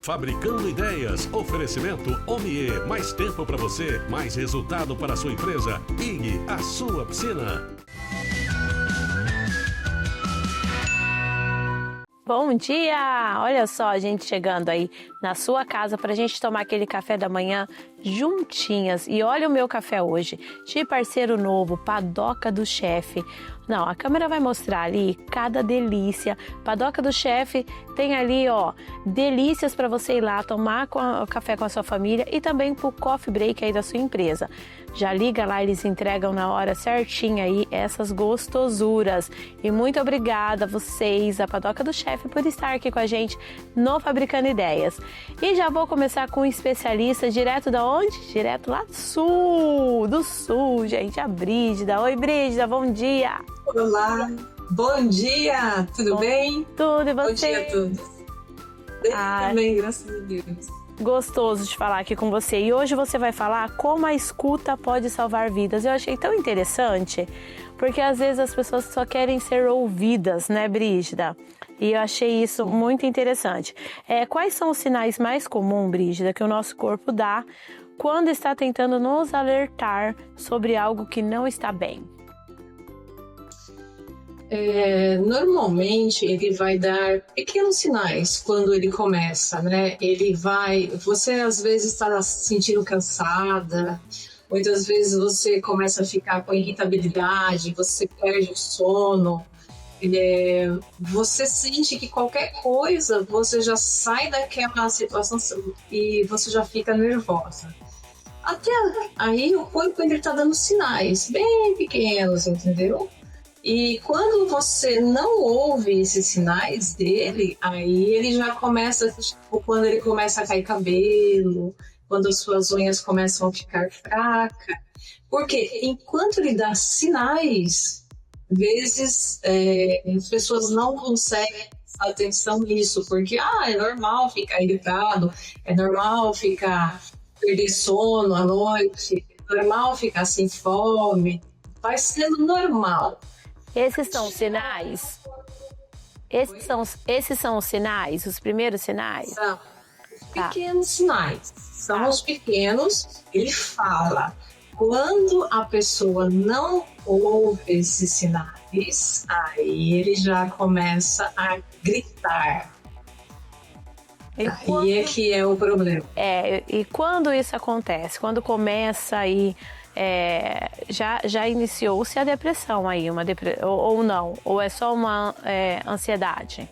Fabricando Ideias. Oferecimento Omie. Mais tempo para você, mais resultado para a sua empresa. IG, a sua piscina. Bom dia! Olha só a gente chegando aí na sua casa para a gente tomar aquele café da manhã juntinhas. E olha o meu café hoje, de parceiro novo, Padoca do Chefe. Não, a câmera vai mostrar ali cada delícia. Padoca do Chefe tem ali, ó, delícias para você ir lá tomar o café com a sua família e também pro coffee break aí da sua empresa. Já liga lá, eles entregam na hora certinha aí essas gostosuras. E muito obrigada a vocês, a Padoca do Chefe, por estar aqui com a gente no Fabricando Ideias. E já vou começar com um especialista direto da onde? Direto lá do sul, gente, a Brígida. Oi, Brígida, bom dia! Olá, bom dia, tudo bem? Tudo, e você? Bom dia a todos. Bem também, graças a Deus. Gostoso de falar aqui com você. E hoje você vai falar como a escuta pode salvar vidas. Eu achei tão interessante, porque às vezes as pessoas só querem ser ouvidas, né, Brígida? E eu achei isso muito interessante. Quais são os sinais mais comuns, Brígida, que o nosso corpo dá quando está tentando nos alertar sobre algo que não está bem? Normalmente ele vai dar pequenos sinais quando ele começa, né? Você às vezes está se sentindo cansada, muitas vezes você começa a ficar com irritabilidade, você perde o sono, você sente que qualquer coisa você já sai daquela situação e você já fica nervosa. Até aí o corpo está dando sinais bem pequenos, entendeu? E quando você não ouve esses sinais dele, aí ele já começa, tipo, quando ele começa a cair cabelo, quando as suas unhas começam a ficar fracas. Porque enquanto ele dá sinais, às vezes as pessoas não conseguem prestar atenção nisso, porque é normal ficar irritado, é normal perder sono à noite, é normal ficar sem fome, vai sendo normal. Esses são sinais? Esses são os sinais, os primeiros sinais? São os pequenos sinais. São os pequenos, ele fala. Quando a pessoa não ouve esses sinais, aí ele já começa a gritar. Aí é que é o problema. E quando isso acontece? Quando começa aí... já iniciou-se a depressão aí, ou não? Ou é só uma ansiedade?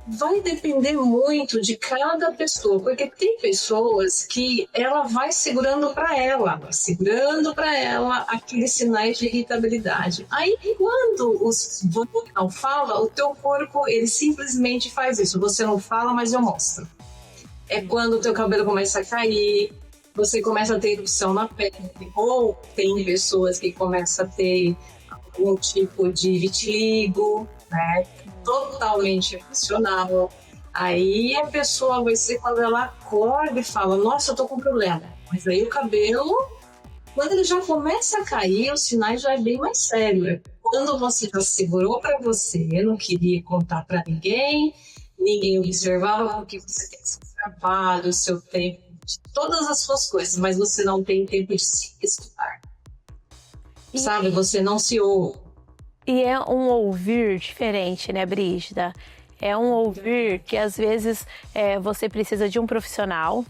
Vai depender muito de cada pessoa, porque tem pessoas que ela vai segurando para ela aqueles sinais de irritabilidade. Aí, quando você não fala, o teu corpo, ele simplesmente faz isso. Você não fala, mas eu mostro. É quando o teu cabelo começa a cair, você começa a ter erupção na pele, ou tem pessoas que começam a ter algum tipo de vitiligo, né? Totalmente emocional. Aí a pessoa vai ser quando ela acorda e fala, nossa, eu tô com problema. Mas aí o cabelo, quando ele já começa a cair, os sinais já é bem mais sério. Quando você já segurou para você, não queria contar para ninguém observava porque você tem seu trabalho, o seu tempo, todas as suas coisas, mas você não tem tempo de se escutar. Sabe? Você não se ouve. E é um ouvir diferente, né, Brígida? É um ouvir que às vezes você precisa de um profissional,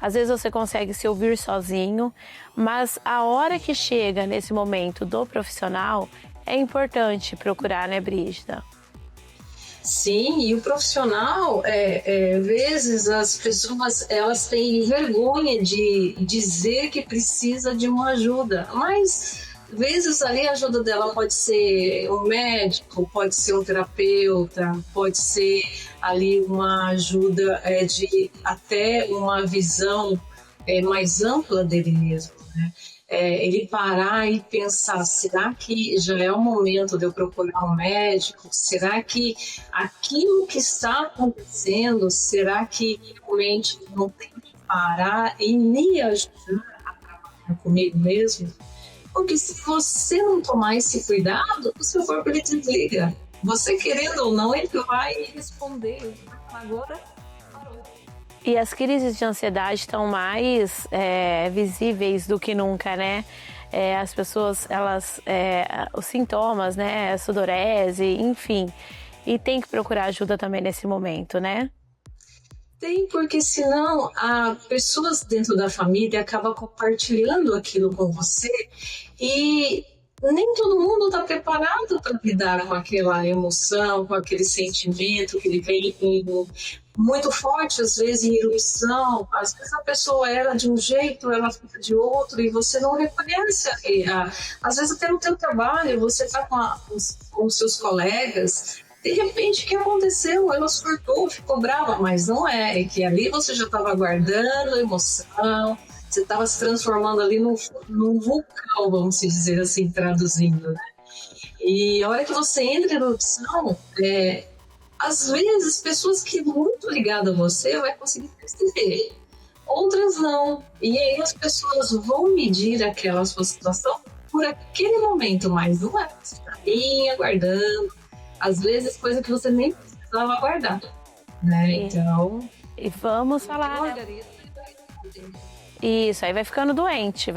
às vezes você consegue se ouvir sozinho, mas a hora que chega nesse momento do profissional, é importante procurar, né, Brígida? Sim, e o profissional, às vezes as pessoas elas têm vergonha de dizer que precisa de uma ajuda, mas às vezes ali a ajuda dela pode ser um médico, pode ser um terapeuta, pode ser ali uma ajuda de até uma visão mais ampla dele mesmo, né? Ele parar e pensar, será que já é o momento de eu procurar um médico? Será que aquilo que está acontecendo, será que realmente não tem que parar e me ajudar a trabalhar comigo mesmo? Porque se você não tomar esse cuidado, o seu corpo ele desliga. Você querendo ou não, ele vai responder. Agora parou. E as crises de ansiedade estão mais visíveis do que nunca, né? As pessoas, os sintomas, né? Sudorese, enfim. E tem que procurar ajuda também nesse momento, né? Tem, porque senão pessoas dentro da família acabam compartilhando aquilo com você e nem todo mundo está preparado para lidar com aquela emoção, com aquele sentimento que ele vem muito forte, às vezes em erupção. Às vezes a pessoa era de um jeito, ela fica de outro e você não reconhece. Às vezes até no teu trabalho, você está com os seus colegas, de repente o que aconteceu? Ela surtou, ficou brava, mas não é que ali você já estava guardando emoção, você estava se transformando ali num vulcão, vamos dizer assim, traduzindo, né? E a hora que você entra em erupção, às vezes pessoas que muito ligadas a você vai conseguir perceber, outras não. E aí as pessoas vão medir aquela sua situação por aquele momento, mas não é. Você está bem aguardando, às vezes coisa que você nem precisava aguardar, né? Então... E vamos falar... Isso, aí vai ficando doente,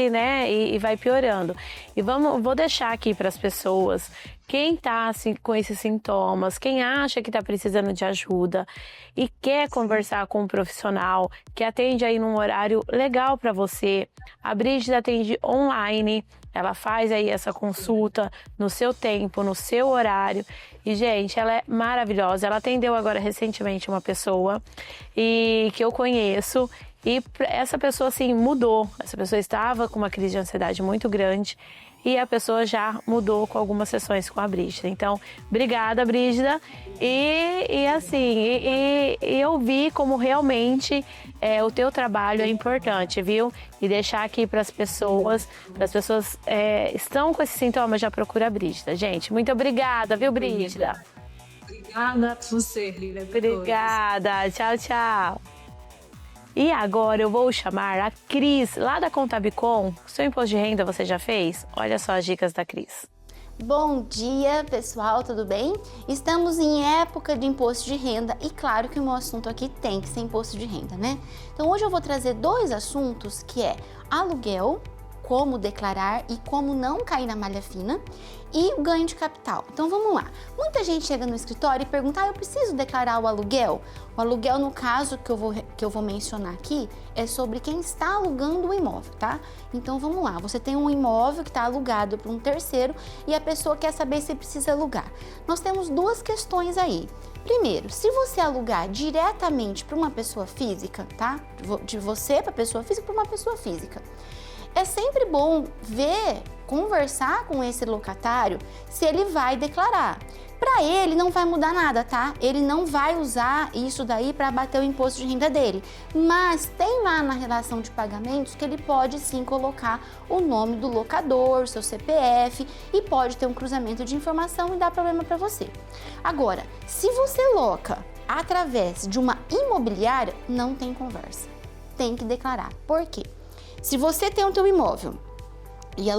né? E vai piorando. E vou deixar aqui para as pessoas, quem tá assim, com esses sintomas, quem acha que tá precisando de ajuda e quer conversar com um profissional que atende aí num horário legal para você. A Brígida atende online, ela faz aí essa consulta no seu tempo, no seu horário. E, gente, ela é maravilhosa. Ela atendeu agora recentemente uma pessoa que eu conheço. E essa pessoa, assim, mudou. Essa pessoa estava com uma crise de ansiedade muito grande e a pessoa já mudou com algumas sessões com a Brígida. Então, obrigada, Brígida. Eu vi como realmente o teu trabalho é importante, viu? E deixar aqui para as pessoas estão com esse sintoma, já procura a Brígida. Gente, muito obrigada, viu, Brígida? Obrigada a você, Lília. Obrigada. Tchau, tchau. E agora eu vou chamar a Cris, lá da Contabicon. Seu imposto de renda você já fez? Olha só as dicas da Cris. Bom dia, pessoal, tudo bem? Estamos em época de imposto de renda e claro que o meu assunto aqui tem que ser imposto de renda, né? Então hoje eu vou trazer dois assuntos, que é aluguel, como declarar e como não cair na malha fina, e o ganho de capital. Então vamos lá. Muita gente chega no escritório e pergunta: eu preciso declarar o aluguel? O aluguel, no caso que eu vou mencionar aqui, é sobre quem está alugando o imóvel, tá? Então vamos lá. Você tem um imóvel que está alugado para um terceiro e a pessoa quer saber se precisa alugar. Nós temos duas questões aí. Primeiro, se você alugar diretamente para uma pessoa física, tá? De você para pessoa física para uma pessoa física. É sempre bom conversar com esse locatário se ele vai declarar. Para ele não vai mudar nada, tá? Ele não vai usar isso daí para abater o imposto de renda dele. Mas tem lá na relação de pagamentos que ele pode sim colocar o nome do locador, seu CPF, e pode ter um cruzamento de informação e dar problema para você. Agora, se você loca através de uma imobiliária, não tem conversa. Tem que declarar. Por quê? Se você tem o teu imóvel e a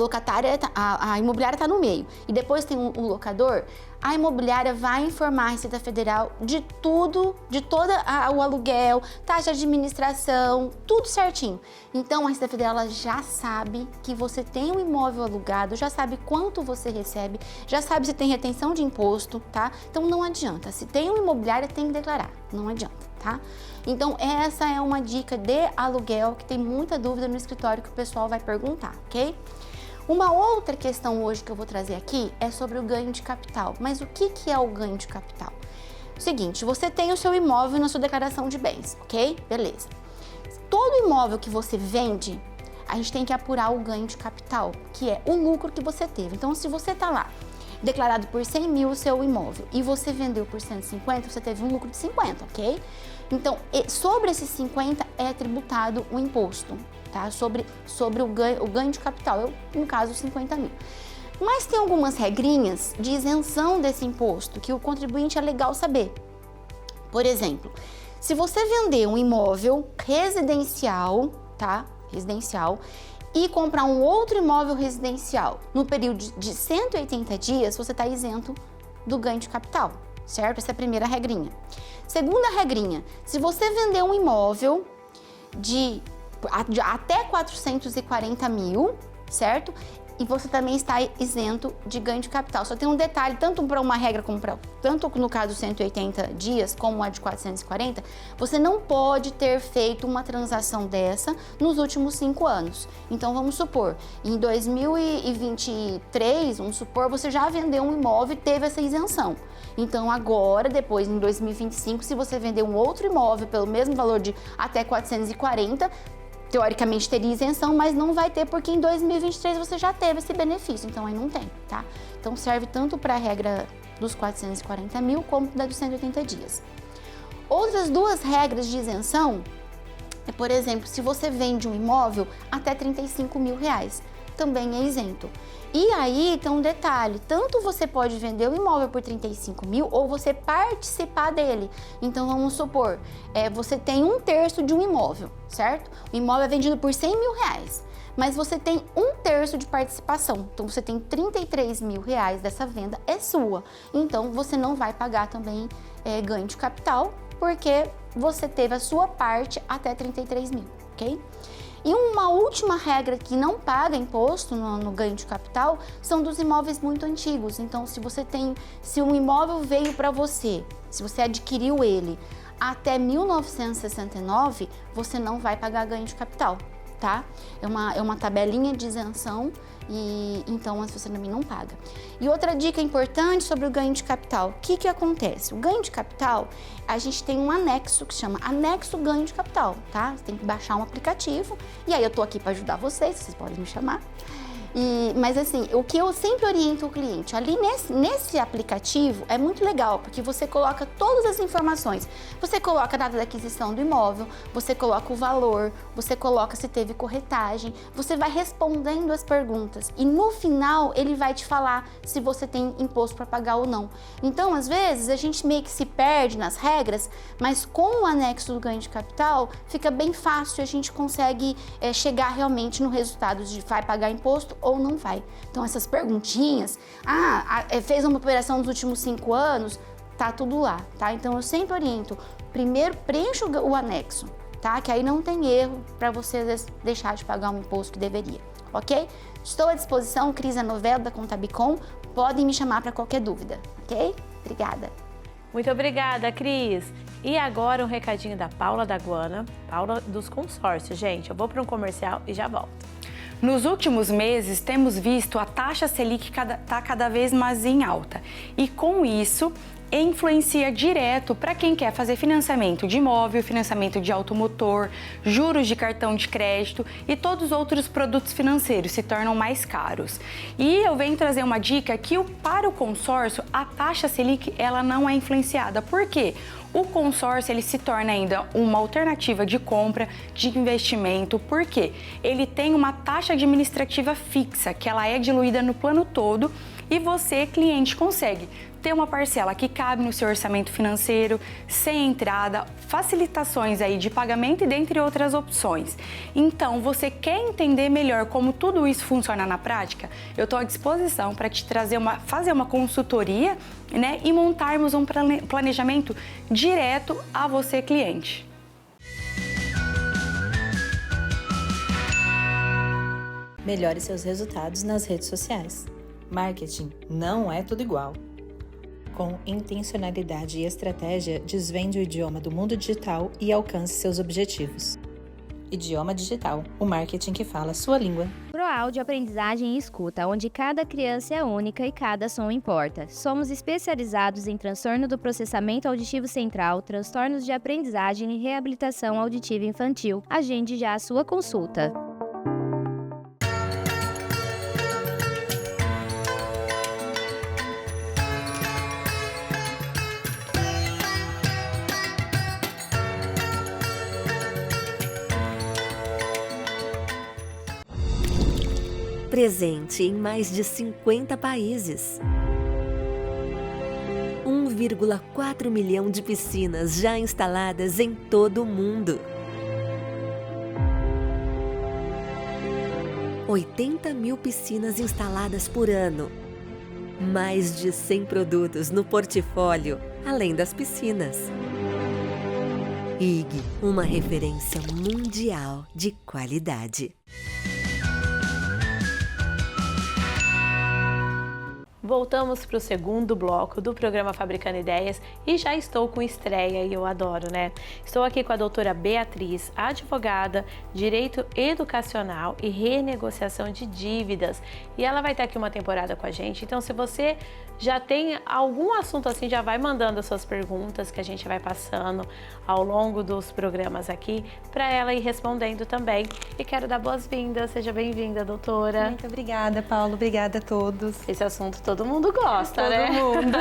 imobiliária está no meio e depois tem um locador, a imobiliária vai informar a Receita Federal de tudo, de todo o aluguel, taxa de administração, tudo certinho. Então a Receita Federal ela já sabe que você tem um imóvel alugado, já sabe quanto você recebe, já sabe se tem retenção de imposto, tá? Então não adianta, se tem uma imobiliária tem que declarar, não adianta, tá? Então essa é uma dica de aluguel que tem muita dúvida no escritório que o pessoal vai perguntar, ok? Uma outra questão hoje que eu vou trazer aqui é sobre o ganho de capital. Mas o que é o ganho de capital? Seguinte, você tem o seu imóvel na sua declaração de bens, ok? Beleza. Todo imóvel que você vende, a gente tem que apurar o ganho de capital, que é o lucro que você teve. Então, se você tá lá declarado por 100 mil o seu imóvel e você vendeu por 150, você teve um lucro de 50, ok? Então, sobre esses 50 é tributado o imposto, tá? Sobre o ganho de capital, no caso, 50 mil. Mas tem algumas regrinhas de isenção desse imposto que o contribuinte é legal saber. Por exemplo, se você vender um imóvel residencial, tá? Residencial, e comprar um outro imóvel residencial no período de 180 dias, você está isento do ganho de capital. certo? Essa é a primeira regrinha. Segunda regrinha, se você vender um imóvel de até 440 mil, certo? E você também está isento de ganho de capital. Só tem um detalhe, tanto para uma regra como tanto no caso dos 180 dias como a de 440, você não pode ter feito uma transação dessa nos últimos 5 anos. Então vamos supor, em 2023, vamos supor, você já vendeu um imóvel e teve essa isenção. Então agora, depois em 2025, se você vender um outro imóvel pelo mesmo valor de até 440, teoricamente teria isenção, mas não vai ter porque em 2023 você já teve esse benefício, então aí não tem, tá? Então serve tanto para a regra dos 440 mil como da dos 180 dias. Outras duas regras de isenção é, por exemplo, se você vende um imóvel até 35 mil reais, também é isento. E aí tem um detalhe, tanto você pode vender o imóvel por 35 mil ou você participar dele. Então vamos supor, você tem 1/3 de um imóvel, certo? O imóvel é vendido por 100 mil reais, mas você tem 1/3 de participação. Então você tem 33 mil reais dessa venda, é sua. Então você não vai pagar também ganho de capital, porque você teve a sua parte até 33 mil, ok? E uma última regra que não paga imposto no ganho de capital são dos imóveis muito antigos. Então, se um imóvel veio para você, se você adquiriu ele até 1969, você não vai pagar ganho de capital, tá? É uma tabelinha de isenção e então você também não paga. E outra dica importante sobre o ganho de capital, o que acontece? O ganho de capital, a gente tem um anexo que se chama anexo ganho de capital, tá? Você tem que baixar um aplicativo e aí eu tô aqui para ajudar vocês podem me chamar. Mas assim, o que eu sempre oriento o cliente, ali nesse aplicativo é muito legal, porque você coloca todas as informações. Você coloca a data da aquisição do imóvel, você coloca o valor, você coloca se teve corretagem, você vai respondendo as perguntas e no final ele vai te falar se você tem imposto para pagar ou não. Então, às vezes, a gente meio que se perde nas regras, mas com o anexo do ganho de capital, fica bem fácil, a gente consegue chegar realmente no resultado de vai pagar imposto ou não vai. Então essas perguntinhas, fez uma operação nos últimos 5 anos, tá tudo lá, tá? Então eu sempre oriento, primeiro preencha o anexo, tá? Que aí não tem erro para você deixar de pagar um imposto que deveria, ok? Estou à disposição, Cris Novella da Contabicom, podem me chamar para qualquer dúvida, ok? Obrigada. Muito obrigada, Cris. E agora um recadinho da Paula da Guana, Paula dos consórcios. Gente, eu vou para um comercial e já volto. Nos últimos meses, temos visto a taxa Selic tá cada vez mais em alta e com isso influencia direto para quem quer fazer financiamento de imóvel, financiamento de automotor, juros de cartão de crédito e todos os outros produtos financeiros se tornam mais caros. E eu venho trazer uma dica que para o consórcio a taxa Selic ela não é influenciada. Por quê? O consórcio ele se torna ainda uma alternativa de compra, de investimento, porque ele tem uma taxa administrativa fixa, que ela é diluída no plano todo e você, cliente, consegue ter uma parcela que cabe no seu orçamento financeiro, sem entrada, facilitações aí de pagamento e dentre outras opções. Então, você quer entender melhor como tudo isso funciona na prática? Eu estou à disposição para te fazer uma consultoria, né, e montarmos um planejamento direto a você, cliente. Melhore seus resultados nas redes sociais. Marketing não é tudo igual. Com intencionalidade e estratégia, desvende o idioma do mundo digital e alcance seus objetivos. Idioma Digital, o marketing que fala a sua língua. ProAudio Aprendizagem e Escuta, onde cada criança é única e cada som importa. Somos especializados em transtorno do processamento auditivo central, transtornos de aprendizagem e reabilitação auditiva infantil. Agende já a sua consulta. Presente em mais de 50 países. 1,4 milhão de piscinas já instaladas em todo o mundo. 80 mil piscinas instaladas por ano. Mais de 100 produtos no portfólio além das piscinas. IG, uma referência mundial de qualidade. Voltamos para o segundo bloco do programa Fabricando Ideias e já estou com estreia e eu adoro, né? Estou aqui com a doutora Beatriz, advogada, direito educacional e renegociação de dívidas. E ela vai estar aqui uma temporada com a gente, então se você já tem algum assunto assim, já vai mandando as suas perguntas que a gente vai passando ao longo dos programas aqui para ela ir respondendo também. E quero dar boas-vindas, seja bem-vinda, doutora. Muito obrigada, Paulo, obrigada a todos. Esse assunto todo mundo gosta, né? Todo mundo.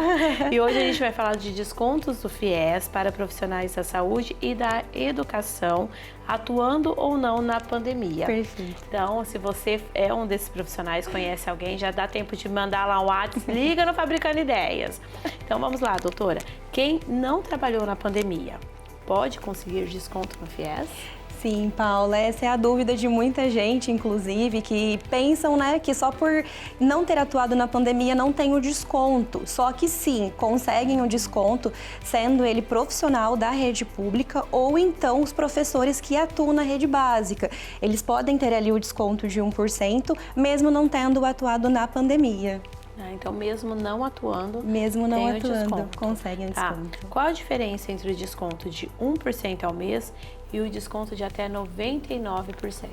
E hoje a gente vai falar de descontos do FIES para profissionais da saúde e da educação, atuando ou não na pandemia. Perfeito. Então, se você é um desses profissionais, conhece alguém, já dá tempo de mandar lá um WhatsApp, liga no Fabricando Ideias. Então, vamos lá, doutora. Quem não trabalhou na pandemia, pode conseguir desconto no FIES? Sim, Paula, essa é a dúvida de muita gente, inclusive, que pensam, né, que só por não ter atuado na pandemia não tem o desconto. Só que sim, conseguem o desconto, sendo ele profissional da rede pública ou então os professores que atuam na rede básica. Eles podem ter ali o desconto de 1%, mesmo não tendo atuado na pandemia. Então, mesmo não atuando, conseguem o desconto. Qual a diferença entre o desconto de 1% ao mês e o desconto de até 99%?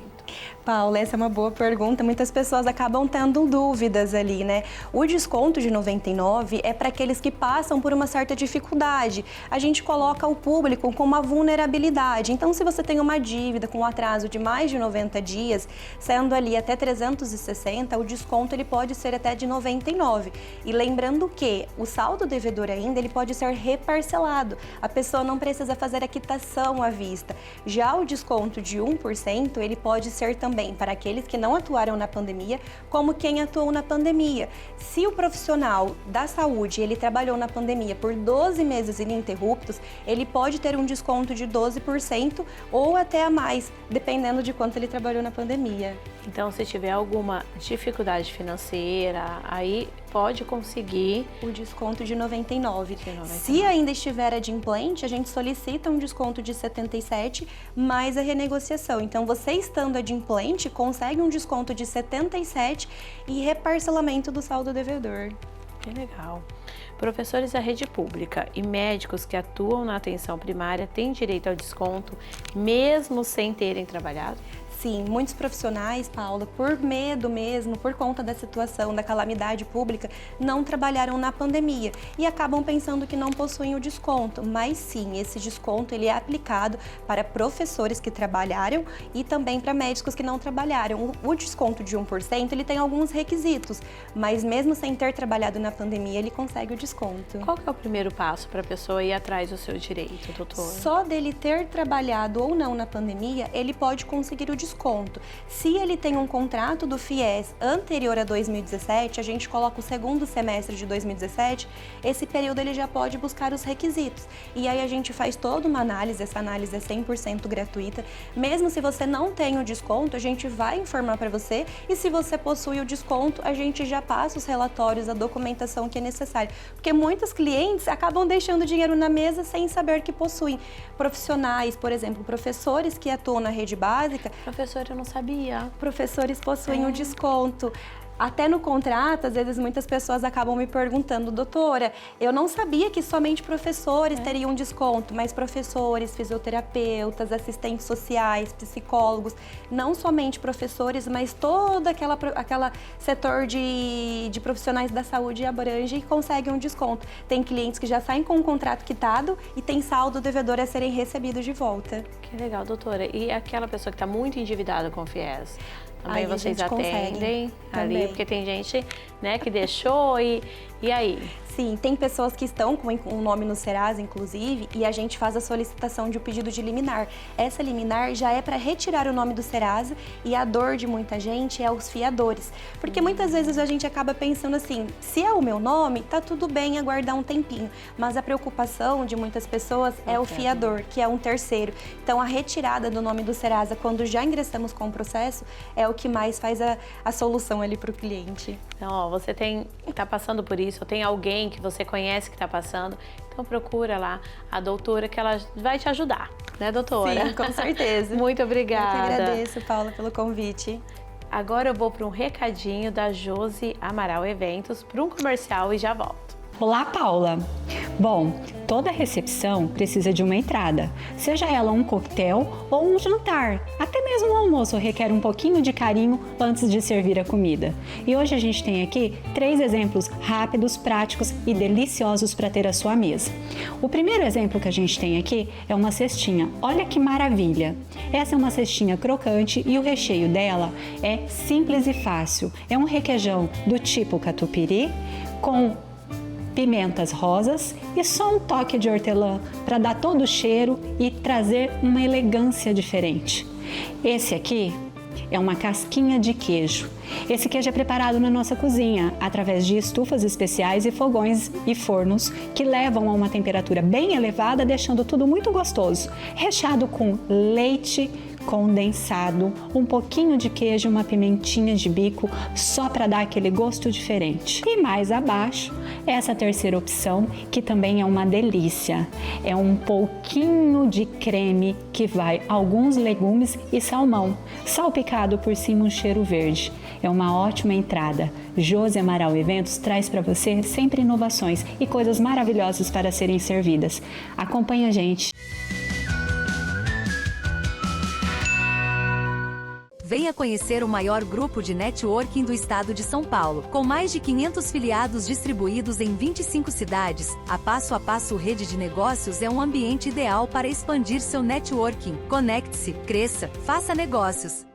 Paula, essa é uma boa pergunta. Muitas pessoas acabam tendo dúvidas ali, né? O desconto de 99 é para aqueles que passam por uma certa dificuldade. A gente coloca o público com uma vulnerabilidade. Então, se você tem uma dívida com um atraso de mais de 90 dias, sendo ali até 360, o desconto ele pode ser até de 99. E lembrando que o saldo devedor ainda ele pode ser reparcelado. A pessoa não precisa fazer a quitação à vista. Já o desconto de 1%, ele pode ser também para aqueles que não atuaram na pandemia, como quem atuou na pandemia. Se o profissional da saúde, ele trabalhou na pandemia por 12 meses ininterruptos, ele pode ter um desconto de 12% ou até a mais, dependendo de quanto ele trabalhou na pandemia. Então, se tiver alguma dificuldade financeira, aí pode conseguir o desconto de 99. Se ainda estiver adimplente, a gente solicita um desconto de 77 mais a renegociação. Então, você estando adimplente, consegue um desconto de 77 e reparcelamento do saldo devedor. Que legal. Professores da rede pública e médicos que atuam na atenção primária têm direito ao desconto, mesmo sem terem trabalhado? Sim, muitos profissionais, Paula, por medo mesmo, por conta da situação, da calamidade pública, não trabalharam na pandemia e acabam pensando que não possuem o desconto. Mas sim, esse desconto ele é aplicado para professores que trabalharam e também para médicos que não trabalharam. O desconto de 1% ele tem alguns requisitos, mas mesmo sem ter trabalhado na pandemia, ele consegue o desconto. Qual que é o primeiro passo para a pessoa ir atrás do seu direito, doutor? Só dele ter trabalhado ou não na pandemia, ele pode conseguir o desconto. Se ele tem um contrato do FIES anterior a 2017, a gente coloca o segundo semestre de 2017, esse período ele já pode buscar os requisitos. E aí a gente faz toda uma análise, essa análise é 100% gratuita. Mesmo se você não tem o desconto, a gente vai informar para você e se você possui o desconto, a gente já passa os relatórios, a documentação que é necessária. Porque muitos clientes acabam deixando dinheiro na mesa sem saber que possuem. Profissionais, por exemplo, professores que atuam na rede básica, professor, eu não sabia. Professores possuem o desconto. Até no contrato, às vezes muitas pessoas acabam me perguntando, doutora, eu não sabia que somente professores teriam desconto, mas professores, fisioterapeutas, assistentes sociais, psicólogos, não somente professores, mas todo aquela setor de profissionais da saúde abrange e conseguem um desconto. Tem clientes que já saem com um contrato quitado e tem saldo devedor a serem recebidos de volta. Que legal, doutora. E aquela pessoa que está muito endividada com o FIES? Também aí vocês atendem ali, também. Porque tem gente, né, que deixou e aí? Sim, tem pessoas que estão com o nome no Serasa, inclusive, e a gente faz a solicitação de um pedido de liminar. Essa liminar já é para retirar o nome do Serasa e a dor de muita gente é os fiadores. Porque muitas vezes a gente acaba pensando assim, se é o meu nome, tá tudo bem aguardar um tempinho. Mas a preocupação de muitas pessoas é o fiador, que é um terceiro. Então a retirada do nome do Serasa, quando já ingressamos com o processo, é o que mais faz a solução ali para o cliente. Então, ó, você tá passando por isso, ou tem alguém que você conhece que está passando, então Então procura lá a doutora que ela vai te ajudar, né, doutora? Sim, com certeza. Muito obrigada. Eu que agradeço, Paula, pelo convite. Agora eu vou para um recadinho da Josi Amaral Eventos, para um comercial e já volto. Olá, Paula! Bom, toda recepção precisa de uma entrada, seja ela um coquetel ou um jantar. Até mesmo o almoço requer um pouquinho de carinho antes de servir a comida. E hoje a gente tem aqui 3 exemplos rápidos, práticos e deliciosos para ter à sua mesa. O primeiro exemplo que a gente tem aqui é uma cestinha. Olha que maravilha! Essa é uma cestinha crocante e o recheio dela é simples e fácil. É um requeijão do tipo catupiry com pimentas rosas e só um toque de hortelã para dar todo o cheiro e trazer uma elegância diferente. Esse aqui é uma casquinha de queijo. Esse queijo é preparado na nossa cozinha através de estufas especiais e fogões e fornos que levam a uma temperatura bem elevada, deixando tudo muito gostoso. Recheado com leite condensado, um pouquinho de queijo, uma pimentinha de bico, só para dar aquele gosto diferente. E mais abaixo, essa terceira opção, que também é uma delícia. É um pouquinho de creme que vai alguns legumes e salmão, salpicado por cima um cheiro verde. É uma ótima entrada. Josi Amaral Eventos traz para você sempre inovações e coisas maravilhosas para serem servidas. Acompanhe a gente. Venha conhecer o maior grupo de networking do estado de São Paulo. Com mais de 500 filiados distribuídos em 25 cidades, a Passo Rede de Negócios é um ambiente ideal para expandir seu networking. Conecte-se, cresça, faça negócios.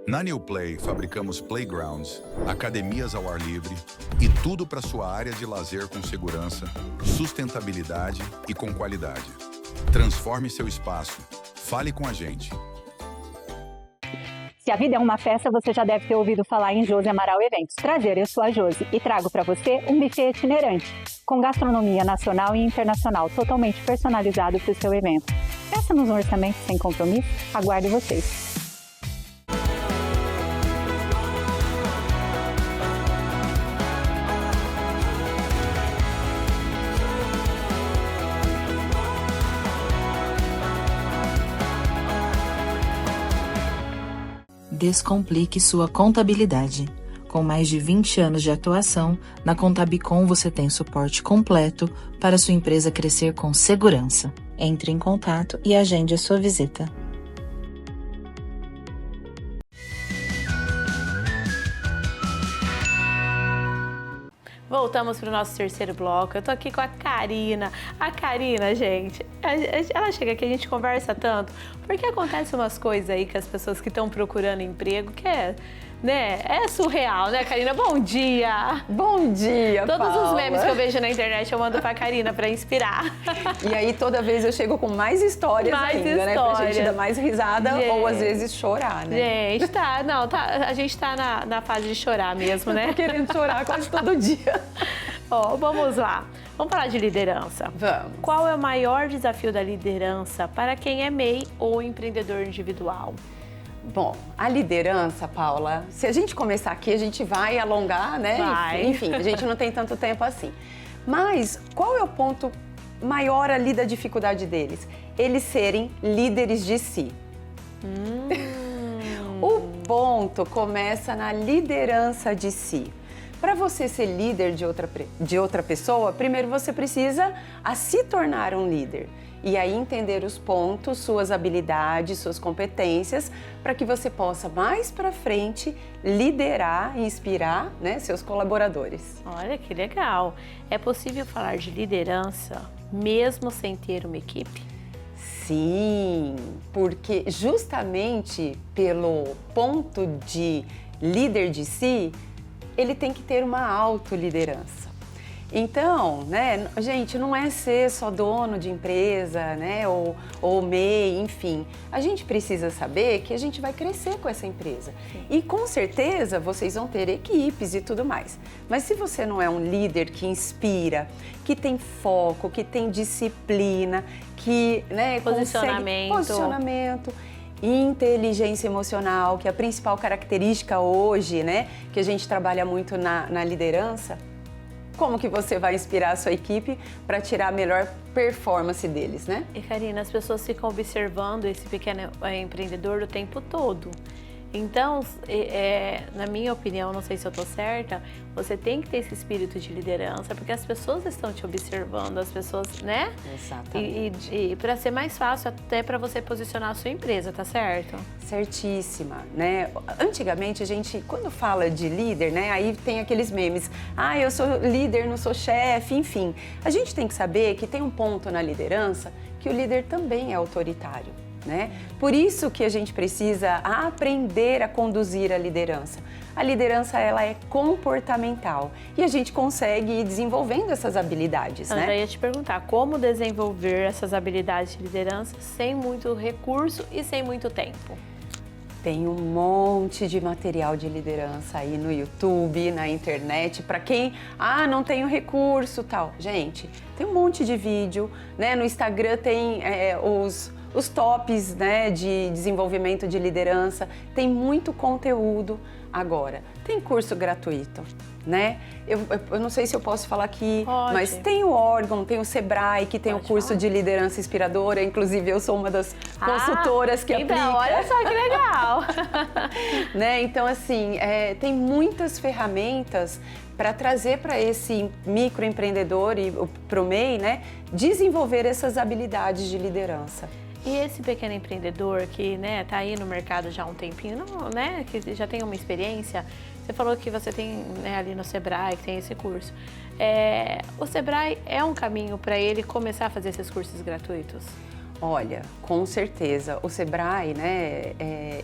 Na New Play, fabricamos playgrounds, academias ao ar livre e tudo para sua área de lazer com segurança, sustentabilidade e com qualidade. Transforme seu espaço. Fale com a gente. Se a vida é uma festa, você já deve ter ouvido falar em Josi Amaral Eventos. Prazer, eu sou a Josi e trago para você um buffet itinerante, com gastronomia nacional e internacional, totalmente personalizado para o seu evento. Peça-nos um orçamento sem compromisso, aguardo vocês. Descomplique sua contabilidade. Com mais de 20 anos de atuação, na Contabicon você tem suporte completo para sua empresa crescer com segurança. Entre em contato e agende a sua visita. Voltamos para o nosso terceiro bloco. Eu tô aqui com a Karina. A Karina, gente, ela chega aqui, a gente conversa tanto, porque acontecem umas coisas aí que as pessoas que estão procurando emprego, que é, né, é surreal, né, Karina? Bom dia! Bom dia, Todos Paula. os memes que eu vejo na internet eu mando pra Karina para inspirar. E aí toda vez eu chego com mais histórias ainda, né? Pra gente dar mais risada ou às vezes chorar, né? Gente, a gente tá na fase de chorar mesmo, né? Tô querendo chorar quase todo dia. Ó, vamos lá. Vamos falar de liderança. Vamos. Qual é o maior desafio da liderança para quem é MEI ou empreendedor individual? Bom, a liderança, Paula, se a gente começar aqui, a gente vai alongar, né? Vai. Enfim, a gente não tem tanto tempo assim. Mas qual é o ponto maior ali da dificuldade deles? Eles serem líderes de si. O ponto começa na liderança de si. Para você ser líder de outra pessoa, primeiro você precisa se tornar um líder. E aí entender os pontos, suas habilidades, suas competências, para que você possa mais para frente liderar e inspirar, né, seus colaboradores. Olha que legal. É possível falar de liderança mesmo sem ter uma equipe? Sim, porque justamente pelo ponto de líder de si, ele tem que ter uma autoliderança. Então, né, gente, não é ser só dono de empresa, né, ou MEI, enfim. A gente precisa saber que a gente vai crescer com essa empresa. Sim. E com certeza vocês vão ter equipes e tudo mais. Mas se você não é um líder que inspira, que tem foco, que tem disciplina, que, né, posicionamento, inteligência emocional, que é a principal característica hoje, né, que a gente trabalha muito na liderança, como que você vai inspirar a sua equipe para tirar a melhor performance deles, né? E Karina, as pessoas ficam observando esse pequeno empreendedor o tempo todo. Então, na minha opinião, não sei se eu estou certa, você tem que ter esse espírito de liderança, porque as pessoas estão te observando, as pessoas, né? Exatamente. E para ser mais fácil até para você posicionar a sua empresa, tá certo? Certíssima, né? Antigamente a gente, quando fala de líder, né? Aí tem aqueles memes, eu sou líder, não sou chefe, enfim. A gente tem que saber que tem um ponto na liderança que o líder também é autoritário. Né? Por isso que a gente precisa aprender a conduzir a liderança. A liderança, ela é comportamental e a gente consegue ir desenvolvendo essas habilidades, Eu já ia te perguntar, como desenvolver essas habilidades de liderança sem muito recurso e sem muito tempo? Tem um monte de material de liderança aí no YouTube, na internet, para quem, não tem o recurso, tal. Gente, tem um monte de vídeo, né? No Instagram tem os tops, né, de desenvolvimento de liderança, tem muito conteúdo. Agora, tem curso gratuito, né? Eu não sei se eu posso falar aqui, mas tem o órgão, tem o Sebrae, que tem o curso de liderança inspiradora, inclusive eu sou uma das consultoras que aplica. Então, olha só que legal! Né? Então, assim, tem muitas ferramentas para trazer para esse microempreendedor e para o MEI, né, desenvolver essas habilidades de liderança. E esse pequeno empreendedor que, né, tá aí no mercado já há um tempinho, né, que já tem uma experiência, você falou que você tem, né, ali no Sebrae, que tem esse curso. O Sebrae é um caminho para ele começar a fazer esses cursos gratuitos? Olha, com certeza. O Sebrae, né,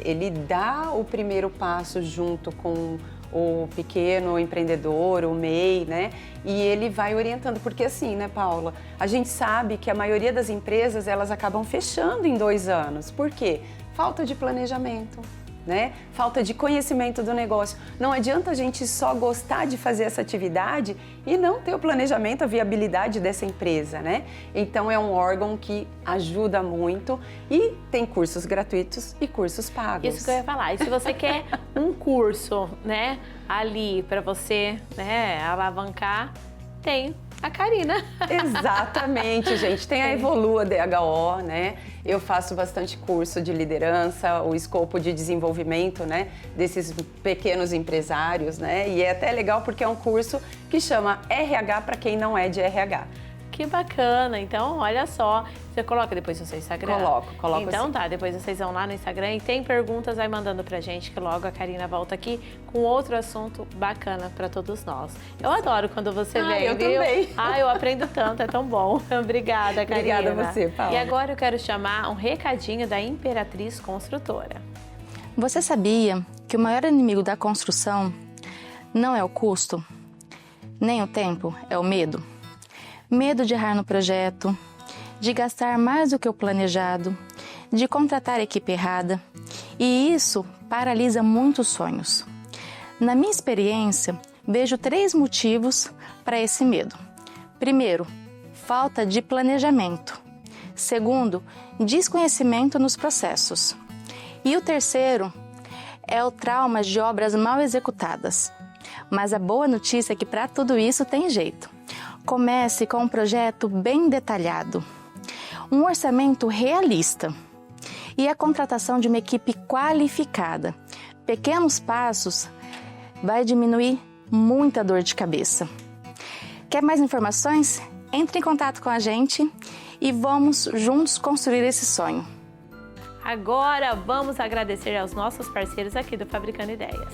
ele dá o primeiro passo junto com o pequeno empreendedor, o MEI, né? E ele vai orientando, porque assim, né, Paula? A gente sabe que a maioria das empresas, elas acabam fechando em 2 anos. Por quê? Falta de planejamento, né? Falta de conhecimento do negócio. Não adianta a gente só gostar de fazer essa atividade e não ter o planejamento, a viabilidade dessa empresa, né? Então é um órgão que ajuda muito e tem cursos gratuitos e cursos pagos. Isso que eu ia falar. E se você quer um curso, né, ali para você, né, alavancar, tem a Karina. Exatamente, gente. Tem a Evolua DHO, né? Eu faço bastante curso de liderança, o escopo de desenvolvimento, né, desses pequenos empresários, né? E é até legal porque é um curso que chama RH para quem não é de RH. Que bacana. Então, olha só. Você coloca depois no seu Instagram? Coloco. Então assim. Tá, depois vocês vão lá no Instagram e tem perguntas, vai mandando pra gente, que logo a Karina volta aqui com outro assunto bacana pra todos nós. Eu adoro quando você vem, eu viu? também. Eu aprendo tanto, é tão bom. Obrigada, Karina. Obrigada a você, Paula. E agora eu quero chamar um recadinho da Imperatriz Construtora. Você sabia que o maior inimigo da construção não é o custo, nem o tempo, é o medo? Medo de errar no projeto, de gastar mais do que o planejado, de contratar a equipe errada. E isso paralisa muitos sonhos. Na minha experiência, vejo 3 motivos para esse medo. Primeiro, falta de planejamento. Segundo, desconhecimento nos processos. E o terceiro é o trauma de obras mal executadas. Mas a boa notícia é que para tudo isso tem jeito. Comece com um projeto bem detalhado, um orçamento realista e a contratação de uma equipe qualificada. Pequenos passos vai diminuir muita dor de cabeça. Quer mais informações? Entre em contato com a gente e vamos juntos construir esse sonho. Agora vamos agradecer aos nossos parceiros aqui do Fabricando Ideias.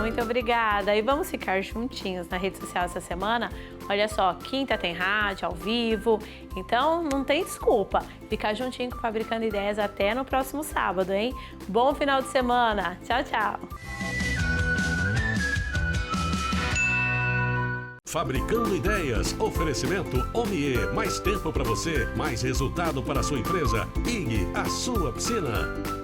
Muito obrigada. E vamos ficar juntinhos na rede social essa semana? Olha só, quinta tem rádio, ao vivo, então não tem desculpa. Ficar juntinho com o Fabricando Ideias até no próximo sábado, hein? Bom final de semana. Tchau, tchau. Fabricando Ideias. Oferecimento OMIE. Mais tempo para você, mais resultado para a sua empresa. IG, a sua piscina.